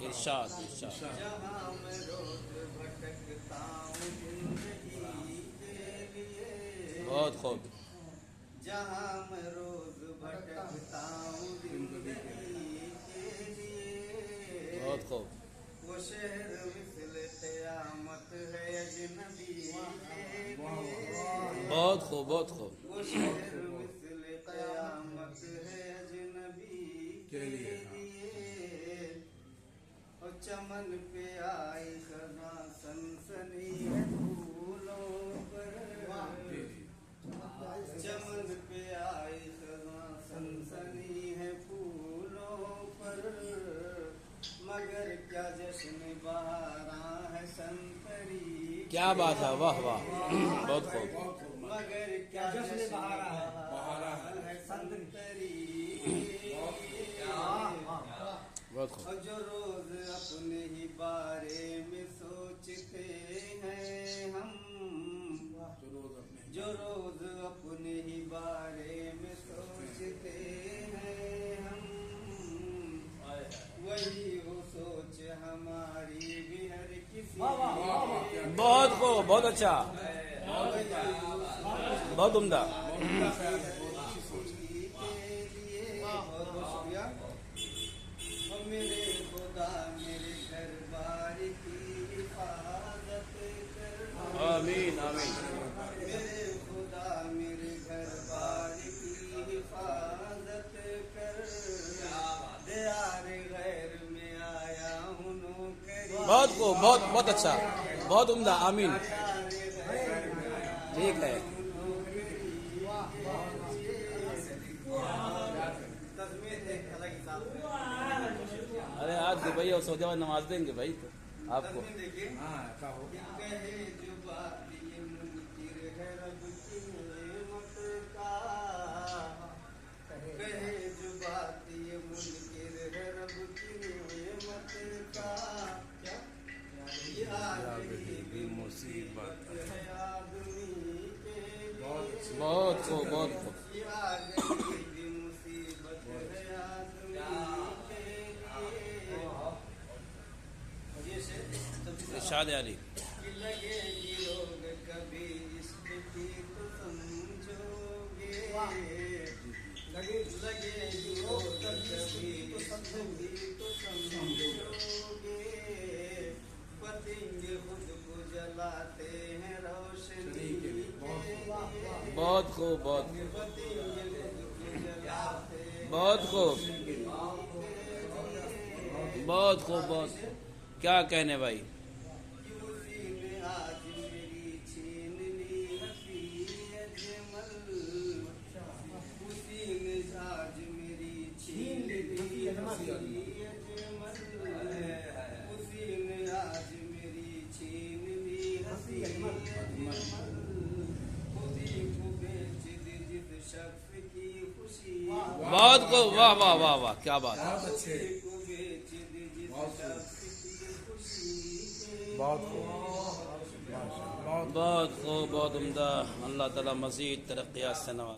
इरशाद इरशाद। जहाँ मैं रोज भटकता हूँ जिंदगी के लिए, बहुत खूब। जहाँ मैं रोज भटकता हूँ जिंदगी के लिए, बहुत खूब। वो शहर मिसल क़यामत है अजनबी के लिए, बहुत खूब बहुत खूब। वो शहर मिसल क़यामत है अजनबी के लिए, और चमन पे आई खज़ां सनसनी है फूलों पर, चमन पे आई खज़ां सनसनी है फूलों पर, मगर क्या जश्न बहारां है संतरी, क्या बात है, वाह वाह, बहुत खूब। मगर क्या जश्न बहारां है संतरी, बहुत खूब। और जो रोज अपने ही बारे में सोचते हैं हम, जो रोज अपने ही बारे में सोचते हैं हम, वही वो सोच हमारी भी हर किसी के, बहुत खूब, बहुत अच्छा, बहुत उम्दा। मेरे खुदा मेरे घर बार की हिफाजत कर, आमीन आमीन। मेरे खुदा मेरे घर बार की हिफाजत कर, दियार गैर में आया हूँ नौकरी, बहुत खूब, बहुत बहुत अच्छा, बहुत उम्दा, आमीन। ठीक है। अरे आज दुबई और सऊदी में नमाज देंगे भाई तो आपको। देखिए कहे जो बात ये मुनकिर है रब की नेमत का, कहे जो बात ये मुनकिर है रब की नेमत का, ये आखिरी भी मुसीबत है आदमी के लिए, बहुत खूब बहुत खूब। ये आखिरी भी मुसीबत है आदमी के लिए, इरशाद अली। कि लगेगी रोग कभी इश्क की तो समझोगे, लगेगी रोग कभी इश्क की तो समझोगे, पतंगे खुद को जलाते हैं रोशनी के लिए, बहुत खूब बहुत खूब। पतंगे खुद को जलाते हैं बहुत खूब बहुत खूब बहुत खूब। क्या कहने भाई। उसी ने आज मेरी छीन ली हंसी अजमल, उसी ने आज मेरी छीन ली हंसी अजमल, उसी ने आज मेरी छीन ली हंसी अजमल, खुदी को बेच दी जिस शख्स की खुशी, बहुत खूब, वाह वाह वाह वाह, क्या बात है। खुदी को बेच दी जिस शख्स की खुशी के बहुत खूब बहुत खूब, बहुत उम्दा। अल्लाह ताला मज़ीद तरक्कियात से नवाज़े।